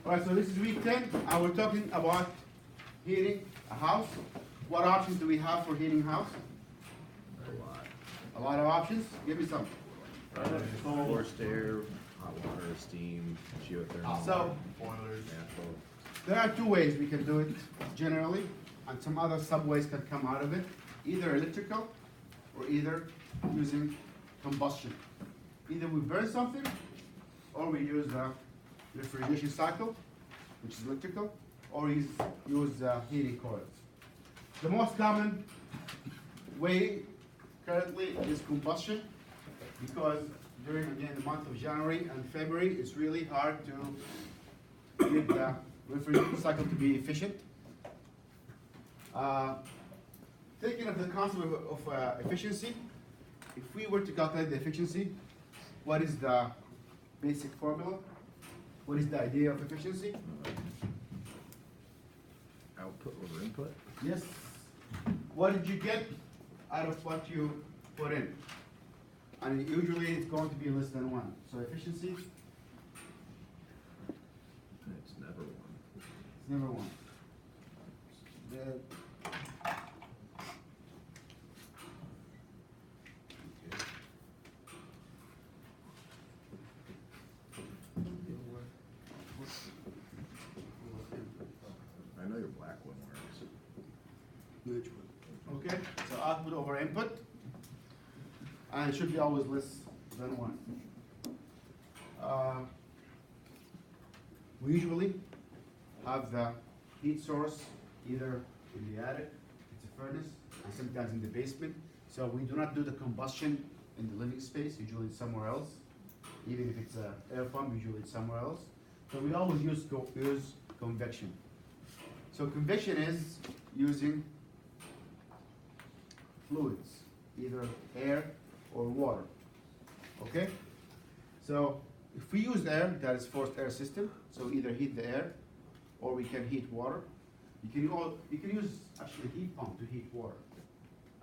All right, so this is week 10, and we're talking about heating a house. What options do we have for heating a house? A lot of options? Give me some. Forced air, hot water, steam, geothermal, So, boilers, natural. there are two ways we can do it generally, and some other sub-ways can come out of it. Either electrical, or either using combustion. Either we burn something, or we use the refrigeration cycle, which is electrical, or use heating coils. The most common way currently is combustion, because during, again, the month of January and February, it's really hard to get the refrigeration cycle to be efficient. Thinking of the concept of efficiency, if we were to calculate the efficiency, what is the basic formula? What is the idea of efficiency? Output over input. Yes. What did you get out of what you put in? And usually it's going to be less than 1. So efficiency, It's never one. it's never 1. I know your black one works. Okay, so output over input, and it should be always less than 1. We usually have the heat source either in the attic, it's a furnace, and sometimes in the basement. So we do not do the combustion in the living space, usually it's somewhere else. Even if it's an air pump, usually it's somewhere else. So we always use convection. So convection is using fluids, either air or water. Okay? So if we use air, that is forced air system. So either heat the air or we can heat water. You can use actually heat pump to heat water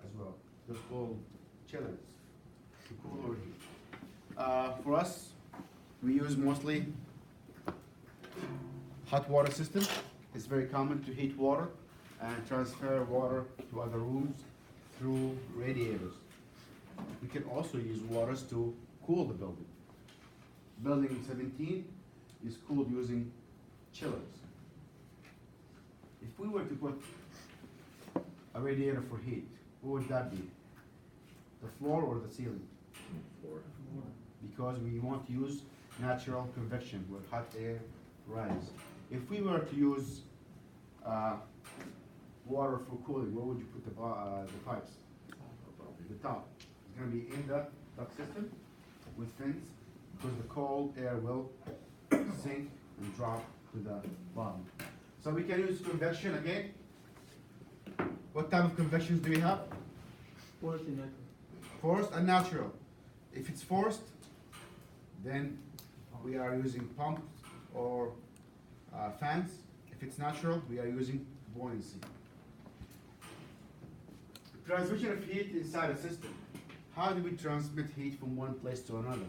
as well. Those called chillers to cool or heat. For us, we use mostly hot water system. It's very common to heat water and transfer water to other rooms through radiators. We can also use waters to cool the building. Building 17 is cooled using chillers. If we were to put a radiator for heat, what would that be? The floor or the ceiling? Floor. Because we want to use natural convection where hot air rises. If we were to use water for cooling, where would you put the pipes? The top. It's going to be in the duct system with fins, because the cold air will sink and drop to the bottom. So we can use convection again. What type of convections do we have? Forced and natural. Forced and natural. If it's forced, then we are using pumps or fans. If it's natural, we are using buoyancy. Transmission of heat inside a system. How do we transmit heat from one place to another?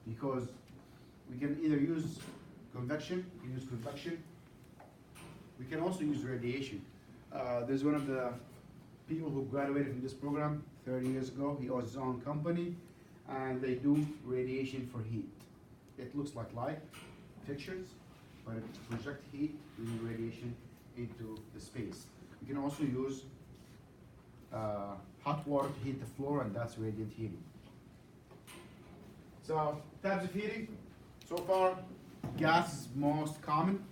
Because we can either use convection, we can use convection, we can also use radiation. There's one of the people who graduated from this program 30 years ago. He owns his own company, and they do radiation for heat. It looks like light pictures, but it projects heat using radiation into the space. You can also use hot water to heat the floor, and that's radiant heating. So, types of heating. So far, gas is most common.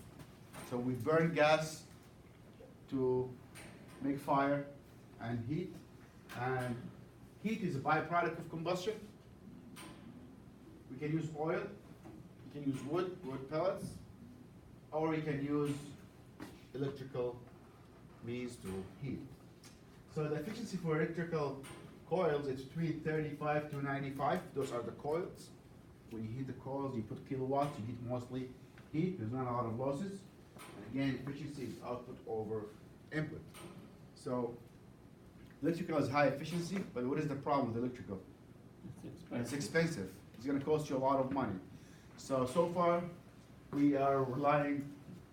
So we burn gas to make fire and heat. And heat is a byproduct of combustion. We can use oil, we can use wood pellets, or we can use electrical means to heat. So the efficiency for electrical coils is between 35 to 95. Those are the coils. When you heat the coils, you put kilowatts, you heat mostly heat. There's not a lot of losses. And again, efficiency is output over input. So electrical is high efficiency, but what is the problem with electrical? It's expensive. It's expensive. It's going to cost you a lot of money. So far, we are relying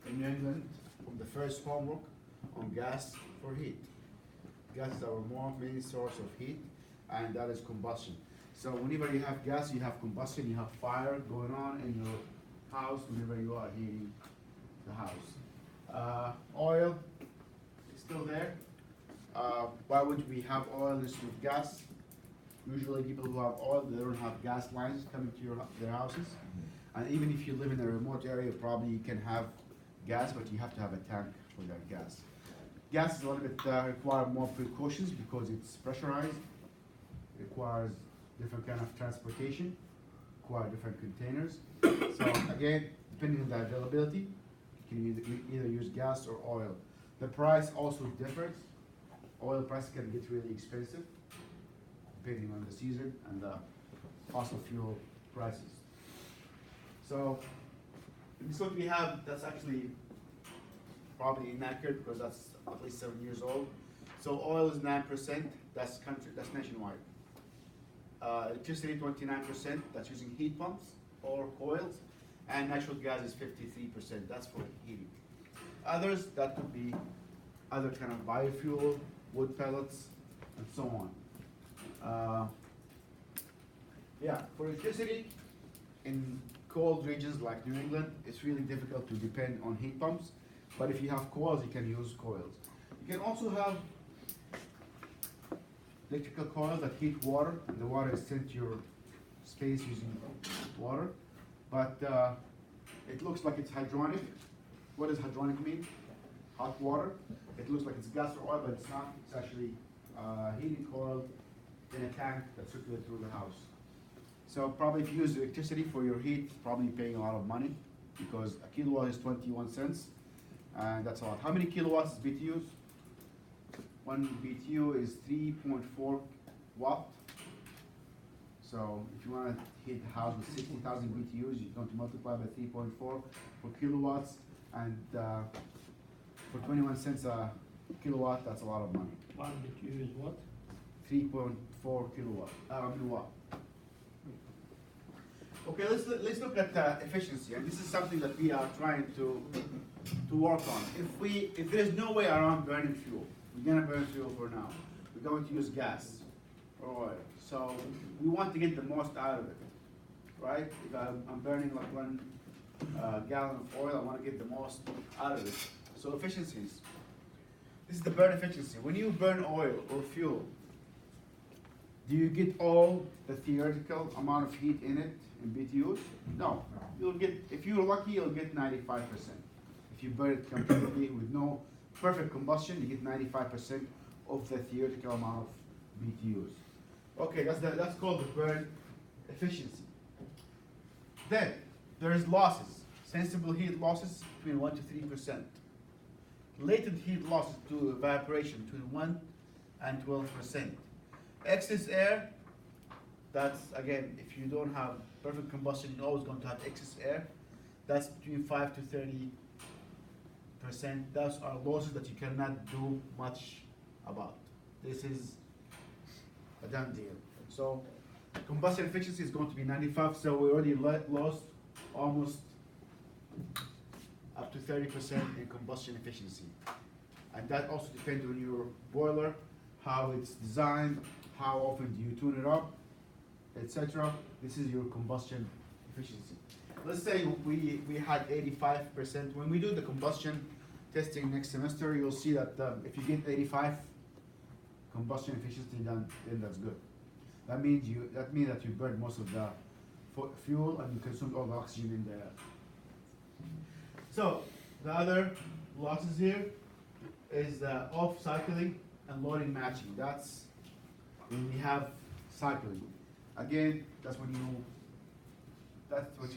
in New England from the first homework on gas for heat. Gas is our main source of heat, and that is combustion. So whenever you have gas, you have combustion, you have fire going on in your house whenever you are heating the house. Oil is still there. Why would we have oil instead of gas? Usually people who have oil, they don't have gas lines coming to their houses. And even if you live in a remote area, probably you can have gas, but you have to have a tank for that gas. Gas is a little bit require more precautions because it's pressurized, requires different kind of transportation, require different containers. So again, depending on the availability, you can either use gas or oil. The price also differs. Oil prices can get really expensive depending on the season and the fossil fuel prices. So this is what we have. That's actually probably inaccurate because that's at least 7 years old. So oil is 9%. That's country. That's nationwide. Electricity 29%. That's using heat pumps or coils, and natural gas is 53%. That's for heating. Others that could be other kind of biofuel, wood pellets, and so on. Yeah, for electricity in cold regions like New England, it's really difficult to depend on heat pumps. But if you have coils, you can use coils. You can also have electrical coils that heat water, and the water is sent to your space using water. But it looks like it's hydronic. What does hydronic mean? Hot water. It looks like it's gas or oil, but it's not. It's actually heating coil in a tank that circulates through the house. So probably if you use electricity for your heat, probably paying a lot of money because a kilowatt is 21 cents, and that's a lot. How many kilowatts is BTUs? One BTU is 3.4 watt. So if you want to heat the house with 60,000 BTUs, you're going to multiply by 3.4 for kilowatts, and for 21 cents a kilowatt, that's a lot of money. One BTU is what? 3.4 kilowatt, watt. Okay, let's look at efficiency, and this is something that we are trying to work on. If there's no way around burning fuel, we're gonna burn fuel for now. We're going to use gas or oil. So we want to get the most out of it, right? If I'm burning like 1 gallon of oil, I want to get the most out of it. So efficiencies. This is the burn efficiency. When you burn oil or fuel, do you get all the theoretical amount of heat in it in BTUs? No. You'll get, if you're lucky, you'll get 95%. If you burn it completely with no perfect combustion, you get 95% of the theoretical amount of BTUs. Okay, that's called the burn efficiency. Then there's losses. Sensible heat losses between 1 to 3%. Latent heat losses to evaporation between 1 and 12%. Excess air, that's again, if you don't have perfect combustion, you're always going to have excess air. That's between 5 to 30%. Those are losses that you cannot do much about. This is a done deal. So combustion efficiency is going to be 95, so we already lost almost up to 30% in combustion efficiency. And that also depends on your boiler, how it's designed, how often do you tune it up, etc. This is your combustion efficiency. Let's say we had 85%. When we do the combustion testing next semester, you'll see that if you get 85 combustion efficiency, then that's good. That means that you burned most of the fuel and you consumed all the oxygen in the air. So the other losses here is off cycling and loading matching. That's when we have cycling. Again, that's what you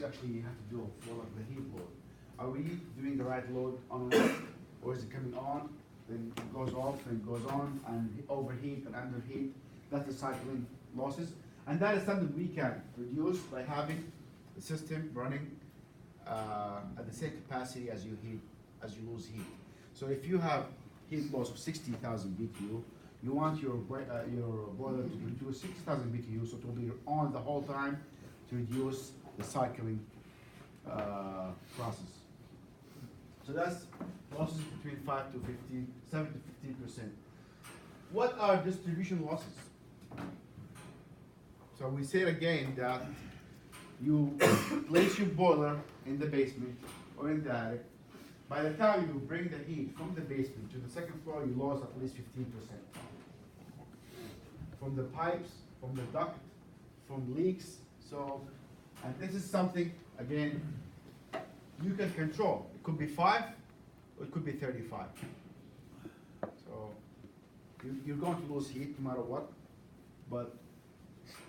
actually have to do for like the heat load. Are we doing the right load on and off, or is it coming on, then it goes off, and goes on, and overheat and underheat? That's the cycling losses, and that is something we can reduce by having the system running at the same capacity as you lose heat. So if you have heat loss of 60,000 BTU, you want your boiler to produce 60,000 BTU, so it will be on the whole time to reduce the cycling process. So that's losses between 5 to 15, 7 to 15%. What are distribution losses? So we say again that you place your boiler in the basement or in the attic. By the time you bring the heat from the basement to the second floor, you lost at least 15%. From the pipes, from the duct, from leaks. So, and this is something, again, you can control. It could be 5, or it could be 35. So, you're going to lose heat no matter what, but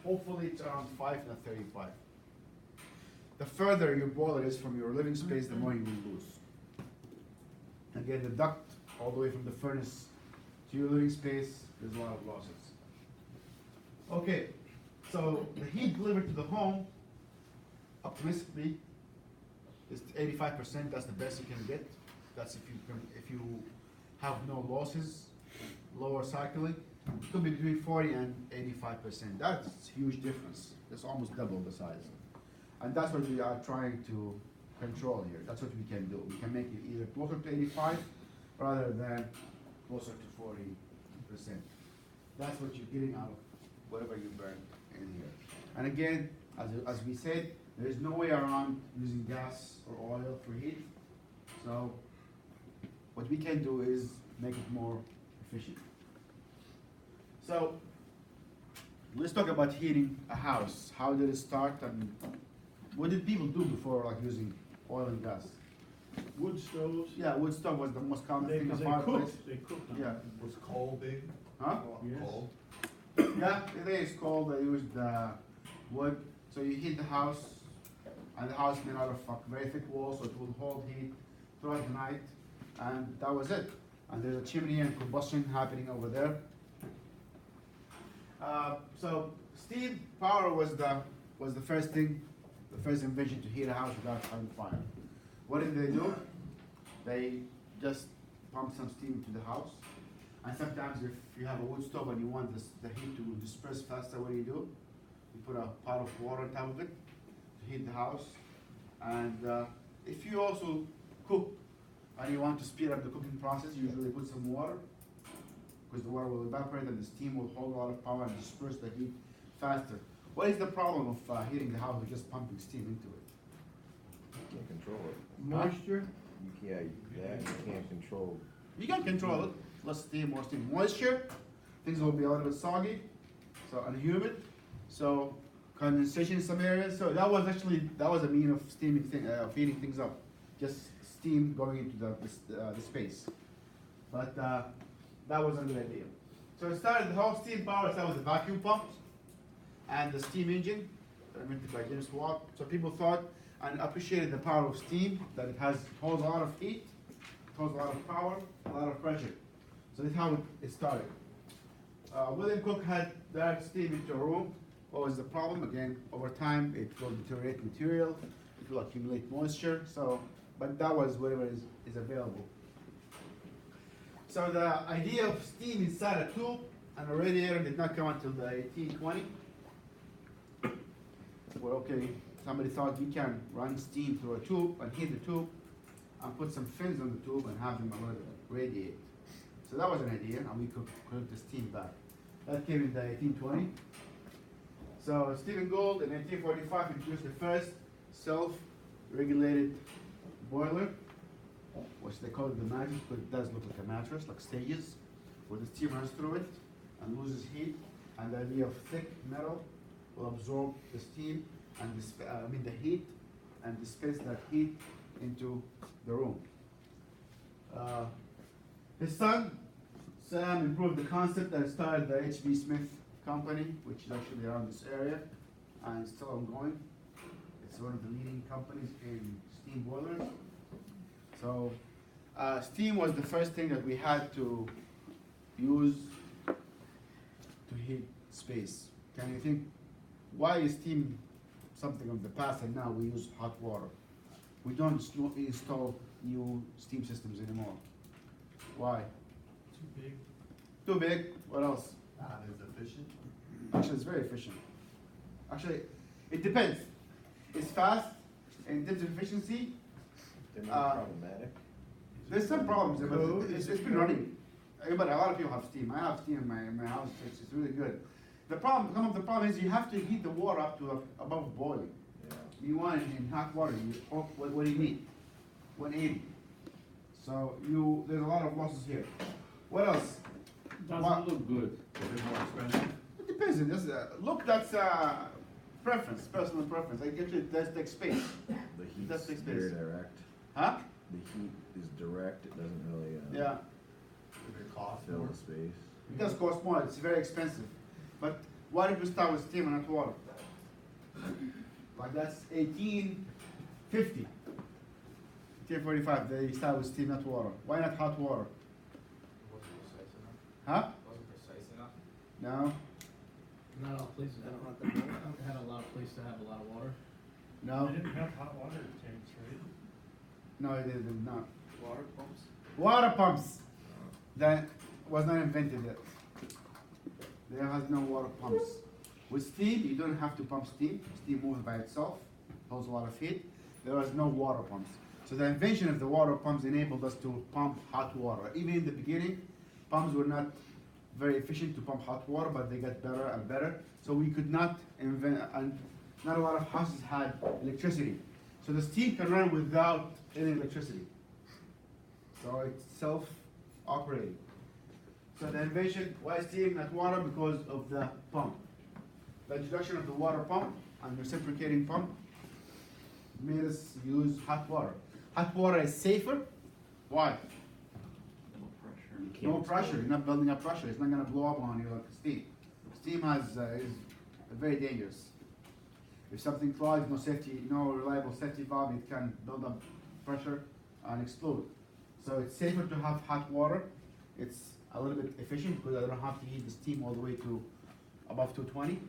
hopefully it's around 5, not 35. The further your boiler is from your living space, the more you will lose. Again, the duct, all the way from the furnace to your living space, there's a lot of losses. Okay, so the heat delivered to the home, optimistically, is 85%. That's the best you can get. That's if you have no losses, lower cycling. It could be between 40 and 85%. That's a huge difference. That's almost double the size. And that's what we are trying to control here. That's what we can do. We can make it either closer to 85 rather than closer to 40%. That's what you're getting out of whatever you burn in here. And again, as we said, there is no way around using gas or oil for heat. So what we can do is make it more efficient. So let's talk about heating a house. How did it start, and what did people do before, like using oil and gas? Wood stoves. Yeah, wood stove was the most common thing. Because A they fireplace. cooked, they cooked. on Yeah. it. Was coal big? Huh? Yes. Coal? Yeah, it is cold. They used wood. So you heat the house, and the house made out of very thick walls, so it will hold heat throughout the night, and that was it. And there's a chimney and combustion happening over there. So steam power was the first thing, the first invention to heat a house without having fire. What did they do? They just pumped some steam into the house. And sometimes if you have a wood stove and you want the heat to disperse faster, what do? You put a pot of water on top of it to heat the house. And if you also cook and you want to speed up the cooking process, you usually put some water, because the water will evaporate and the steam will hold a lot of power and disperse the heat faster. What is the problem of heating the house with just pumping steam into it? You can't control it. Moisture. You can't control. You can control it. Less steam, more steam. Moisture, things will be a little bit soggy, so and humid. So condensation in some areas. So that was a mean of steaming heating things up. Just steam going into the space. But that wasn't a good idea. So it started, the whole steam power started with the vacuum pumps and the steam engine, invented by James Watt. So people thought and appreciated the power of steam, that it holds a lot of heat, it holds a lot of power, a lot of pressure. So that's how it started. William Cook had direct steam into a room. What was the problem? Again, over time, it will deteriorate material, it will accumulate moisture. So, but that was whatever is available. So the idea of steam inside a tube and a radiator did not come until the 1820. Well, okay, somebody thought you can run steam through a tube and heat the tube and put some fins on the tube and have them radiate. So that was an idea, and we could put the steam back. That came in the 1820. So Stephen Gould in 1845 introduced the first self-regulated boiler, which they call it the mattress, but it does look like a mattress, like stages, where the steam runs through it and loses heat. And the idea of thick metal will absorb the steam and the heat and dispense that heat into the room. His son, Sam, improved the concept and started the H.B. Smith Company, which is actually around this area and still ongoing. It's one of the leading companies in steam boilers. So steam was the first thing that we had to use to heat space. Can you think, why is steam something of the past and now we use hot water? We don't install new steam systems anymore. Why? Too big. Too big. What else? Not as efficient. Actually, it's very efficient. Actually, it depends. It's fast In terms of efficiency, They're not problematic. there's some problems, but it's been running. But a lot of people have steam. I have steam in my house. It's really good. Some of the problem is you have to heat the water up to above boiling. Yeah. You want it in hot water. What do you need? 180. So there's a lot of losses here. What else? Doesn't look good. Is it more expensive? It depends. Look, that's preference, personal preference. Like actually, that's the space. The That's heat's the very space. direct. Huh? The heat is direct, it doesn't really, Yeah. fill the space. It does cost more. It's very expensive. But why did we start with steam and not water? Like that's 1850. 1845. They start with steam, not water. Why not hot water? Wasn't precise enough. Huh? Wasn't precise enough. No. Not all places had a lot of places to have a lot of water. No. They didn't have hot water tanks, right? No, it did not. Water pumps. Water pumps. That was not invented yet. There has no water pumps. With steam, you don't have to pump steam. Steam moves by itself, holds a lot of heat. There was no water pumps. So the invention of the water pumps enabled us to pump hot water. Even in the beginning, pumps were not very efficient to pump hot water, but they got better and better. So we could not invent, and not a lot of houses had electricity. So the steam can run without any electricity. So it's self-operating. So the invention, why steam, not water? Because of the pump. The introduction of the water pump and reciprocating pump made us use hot water. Hot water is safer. Why? You No can't pressure. You're not building up pressure. It's not going to blow up on you like steam. Steam is very dangerous. If something clogs, no reliable safety valve, it can build up pressure and explode. So it's safer to have hot water. It's a little bit efficient because I don't have to heat the steam all the way to above 220.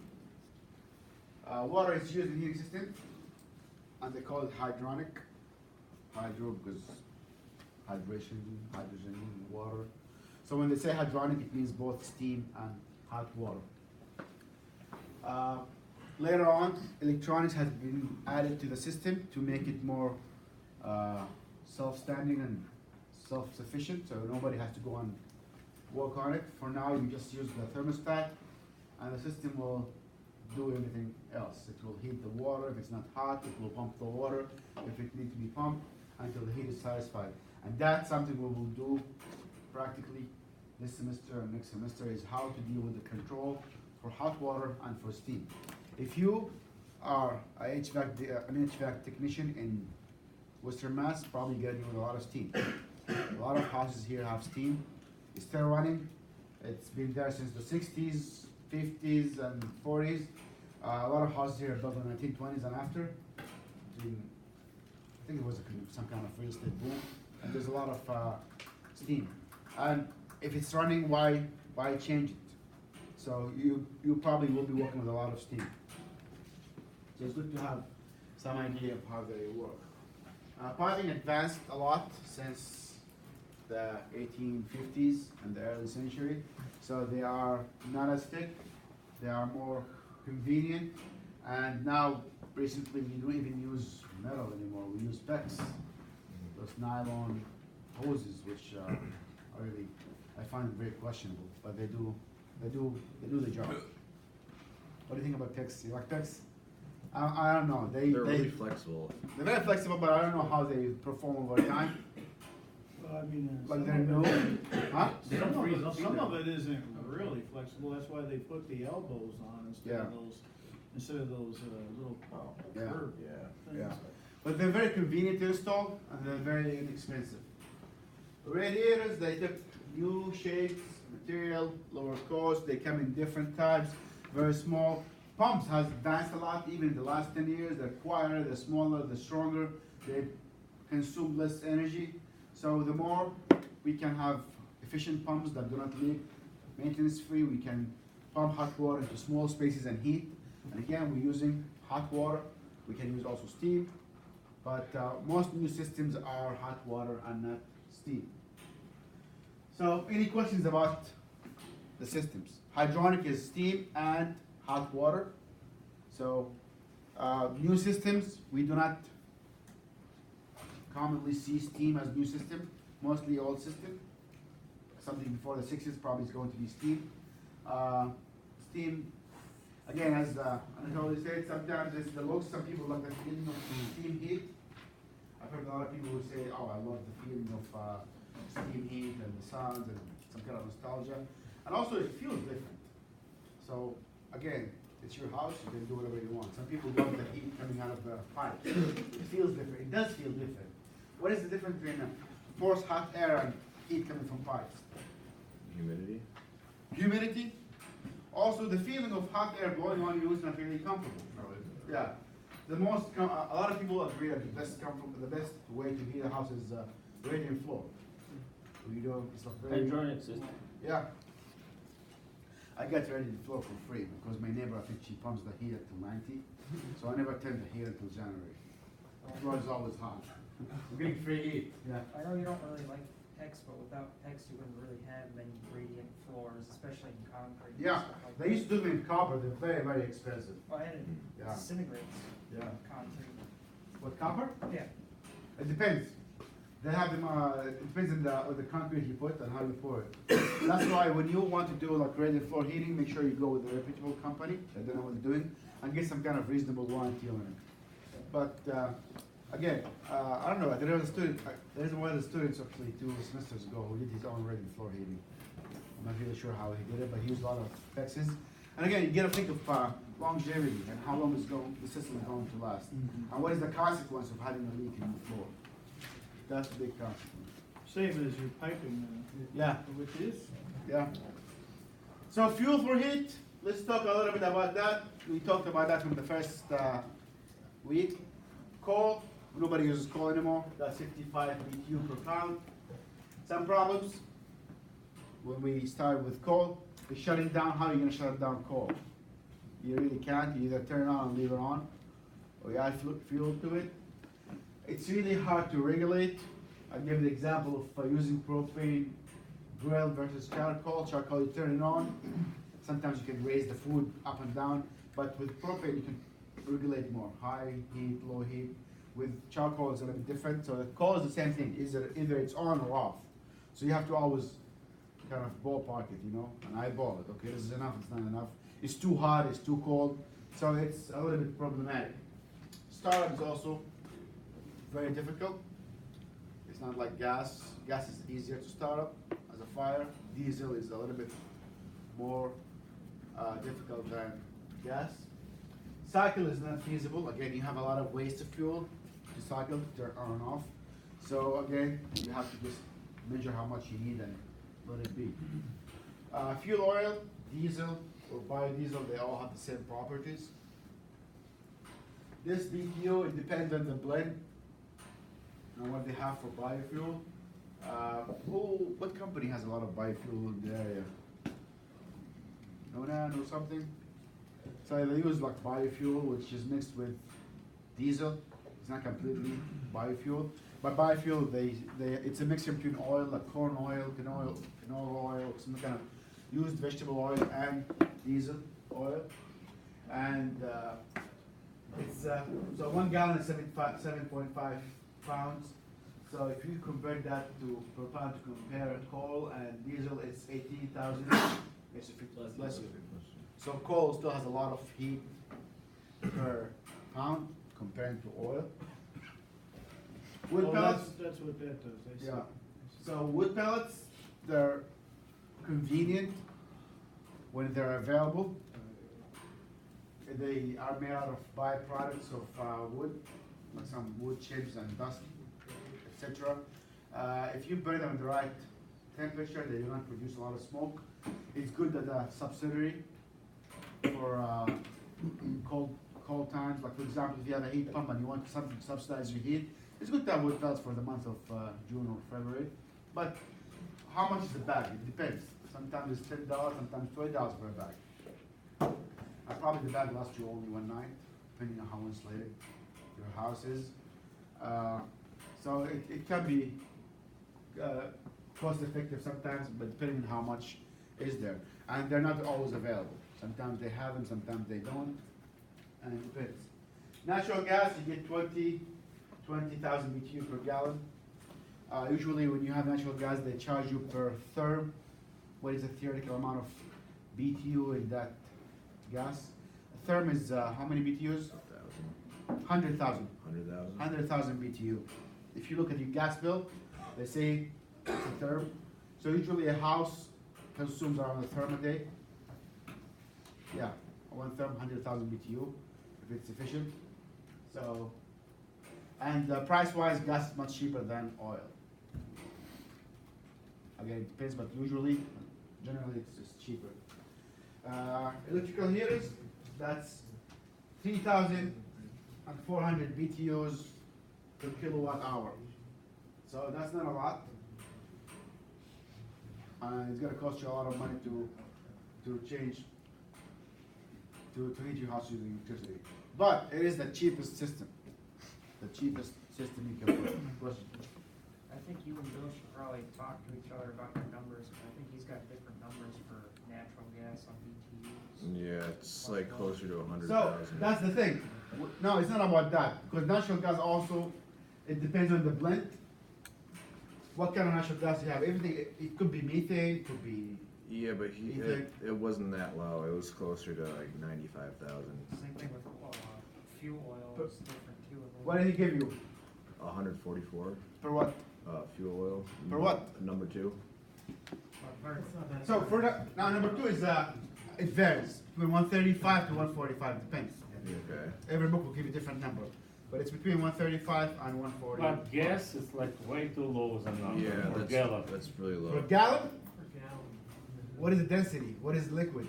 Water is used in heating system, and they call it hydronic. Hydro because hydration, hydrogen, water. So when they say hydronic, it means both steam and hot water. Later on, electronics has been added to the system to make it more self-standing and self-sufficient, so nobody has to go and work on it. For now, you just use the thermostat, and the system will do everything else. It will heat the water. If it's not hot, it will pump the water if it needs to be pumped until the heat is satisfied. And that's something we will do practically this semester and next semester, is how to deal with the control for hot water and for steam. If you are an HVAC technician in Western Mass, probably getting with a lot of steam. A lot of houses here have steam. It's still running. It's been there since the 60s, 50s, and 40s. A lot of houses here are built in the 1920s and after. I think it was some kind of real estate boom. And there's a lot of steam. And if it's running, why change it? So you probably will be working with a lot of steam. So it's good to have some idea of how they work. Piping advanced a lot since the 1850s and the early century. So they are not as thick, they are more convenient, and now recently we don't even use metal anymore, we use PEX, those nylon hoses, which are really, I find very questionable, but they do the job. What do you think about PEX? You like PEX? I don't know. They're really flexible. They're very flexible, but I don't know how they perform over time. Well, I mean, Like they're new, huh? some of it isn't really flexible, that's why they put the elbows on instead of those little Yeah. curved Yeah. things. Yeah. But they're very convenient to install and they're very inexpensive. Radiators, they took new shapes, material, lower cost, they come in different types, very small. Pumps has advanced a lot, even in the last 10 years. They're quieter, they're smaller, they're stronger, they consume less energy. So the more we can have efficient pumps that do not leak, maintenance free, we can pump hot water into small spaces and heat. And again, we're using hot water. We can use also steam, but most new systems are hot water and not steam. So any questions about the systems? Hydronic is steam and hot water. So new systems, we do not commonly see steam as new system, mostly old system. Something before the 60s probably is going to be steam. Steam, again, as Anatoly said, sometimes it's the looks. Some people like the feeling of steam heat. I've heard a lot of people who say, "Oh, I love the feeling of steam heat and the sounds and some kind of nostalgia," and also it feels different. So again, it's your house; you can do whatever you want. Some people love the heat coming out of the pipe. It feels different. It does feel different. What is the difference between forced hot air and heat coming from pipes? Humidity? Humidity. Also, the feeling of hot air blowing on you is not really comfortable. Yeah. A lot of people agree that the best way to heat a house is radiant floor. We do it's not very. Hydronic system. Yeah. I get radiant floor for free because my neighbor, I think she pumps the heat to 90, so I never turn the heat until January. The floor is always hot. I'm getting free heat. Yeah. I know you don't really like text, but without text, you wouldn't really have many radiant floors, especially in concrete. and Yeah. stuff like They used to do them in copper. They're very, very expensive. Well, and it Yeah. disintegrates Yeah. concrete. What, copper? Yeah. It depends. They have them, it depends on the concrete you put and how you pour it. That's why when you want to do like radiant floor heating, make sure you go with a reputable company that they know what they're doing and get some kind of reasonable warranty on it. But again, I don't know, there was a student, there's one of the students actually 2 semesters ago who did his own radiant floor heating. I'm not really sure how he did it, but he used a lot of fixes. And again, you gotta think of longevity and how long the system is going to last. And what is the consequence of having a leak in the floor? That's a big consequence. Same as your piping, Yeah. which is, Yeah. So fuel for heat, let's talk a little bit about that. We talked about that from the first week. Coal, nobody uses coal anymore. That's 55 BTU per pound. Some problems when we start with coal. The shutting down, how are you gonna shut down coal? You really can't. You either turn it on and leave it on, or you add fuel to it. It's really hard to regulate. I'll give the example of using propane grill versus charcoal. Charcoal, you turn it on. Sometimes you can raise the food up and down, but with propane you can regulate more. High heat, low heat. With charcoal it's a little bit different. So the coal is the same thing. Either it's on or off. So you have to always kind of ballpark it, you know, and eyeball it. Okay, this is enough, it's not enough. It's too hot, it's too cold. So it's a little bit problematic. Startup is also very difficult. It's not like gas. Gas is easier to start up as a fire. Diesel is a little bit more difficult than gas. Cycle is not feasible. Again, you have a lot of waste of fuel to cycle, to turn on and off. So again, you have to just measure how much you need and let it be. Fuel oil, diesel, or biodiesel, they all have the same properties. This BTU, it depends on the blend and what they have for biofuel. What company has a lot of biofuel in the area? Nonan or something? So they use like biofuel, which is mixed with diesel. It's not completely biofuel, but biofuel, it's a mixture between oil, like corn oil, canola oil, some kind of used vegetable oil and diesel oil. And it's so 1 gallon is 7.5 pounds. So if you convert that to per pound to compare coal and diesel, it's 18,000. It's less. So coal still has a lot of heat per pound compared to oil. Wood well, pellets. that's what that does. I see. Yeah. So wood pellets, they're convenient when they're available. They are made out of byproducts of wood, like some wood chips and dust, etc. If you burn them at the right temperature, they do not produce a lot of smoke. It's good as a subsidiary for in cold times. Like for example, if you have a heat pump and you want something to subsidize your heat, it's good to have wood pellets for the month of June or February. But how much is the bag? It depends. Sometimes it's $10, sometimes $20 for a bag. Probably the bag lasts you only one night, depending on how insulated your house is. So it can be cost effective sometimes, but depending on how much is there. And they're not always available. Sometimes they have them, sometimes they don't, and it depends. Natural gas, you get 20 20,000 BTU per gallon. Usually when you have natural gas, they charge you per therm. What is the theoretical amount of BTU in that gas? A therm is how many BTUs? 100,000. 100,000? 100,000 BTU. If you look at your gas bill, they say it's a therm. So usually a house consumes around a therm a day. Yeah, one therm, 100,000 BTU, if it's efficient. So, and price-wise, gas is much cheaper than oil. Again, it depends, but usually, generally, it's just cheaper. Electrical heaters, that's 3,400 BTUs per kilowatt hour. So that's not a lot. It's gonna cost you a lot of money to change, to heat your house using electricity. But it is the cheapest system. The cheapest system you can put. Question? I think you and Bill should probably talk to each other about your numbers, but I think he's got different numbers for natural gas on BTUs. Yeah, it's like closer to 100,000. So that's the thing. No, it's not about that, because natural gas also, it depends on the blend. What kind of natural gas you have? Everything, it could be methane, it could be, Yeah, but Ethan? it wasn't that low. It was closer to like 95,000. Same thing with fuel oil, is different too. what did he give you? 144 For what? fuel oil. For what? Number 2. So for the, now number two is, it varies, between 135 to 145, depends. Okay. Every book will give you a different number, but it's between 135 and 140. But gas is like way too low as a number Yeah, per gallon. that's really Per low. gallon, what is the density? What is liquid?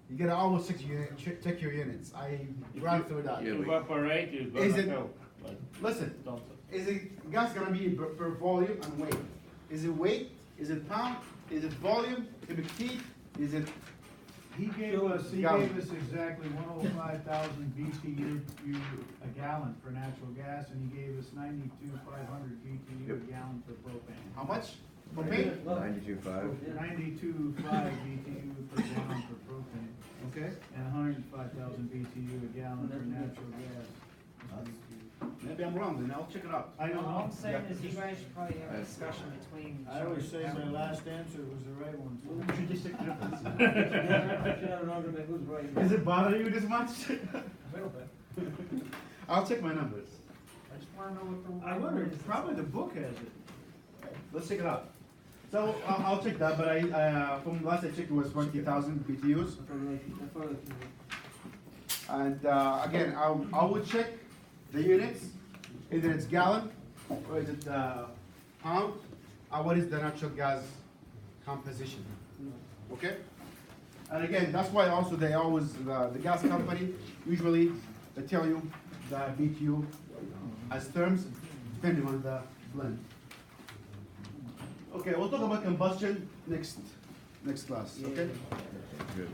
You gotta always check your units. I ran through that. Yeah, but- Evaporate, you're Is gonna it- help. Like, Listen, don't. is it gas gonna be per volume and weight? Is it weight? Is it pound? Is it volume? Cubic feet? Is it? He gave us Gallon. exactly 105,000 BTU a gallon for natural gas, and he gave us 92,500 BTU a gallon for propane. How much? Propane? 92.5. 92,5 BTU per gallon for propane, Okay. and 105,000 BTU a gallon for natural gas. Maybe I'm wrong, then I'll check it out. I don't All I'm know. saying is you guys should probably have a discussion between. I always say my last answer was the right one. Is it bothering you this much? A little bit. I'll check my numbers. I just wanna know what the. I wonder, probably the book has it. Let's check it out. So I'll check that, but from last I checked it was 20,000 BTUs. And again, I would check the units, either it's gallon or is it pound, or what is the natural gas composition. Okay? And again, that's why also they always, the gas company, usually they tell you the BTU as terms, depending on the blend. Okay, we'll talk about combustion next class, okay? Good.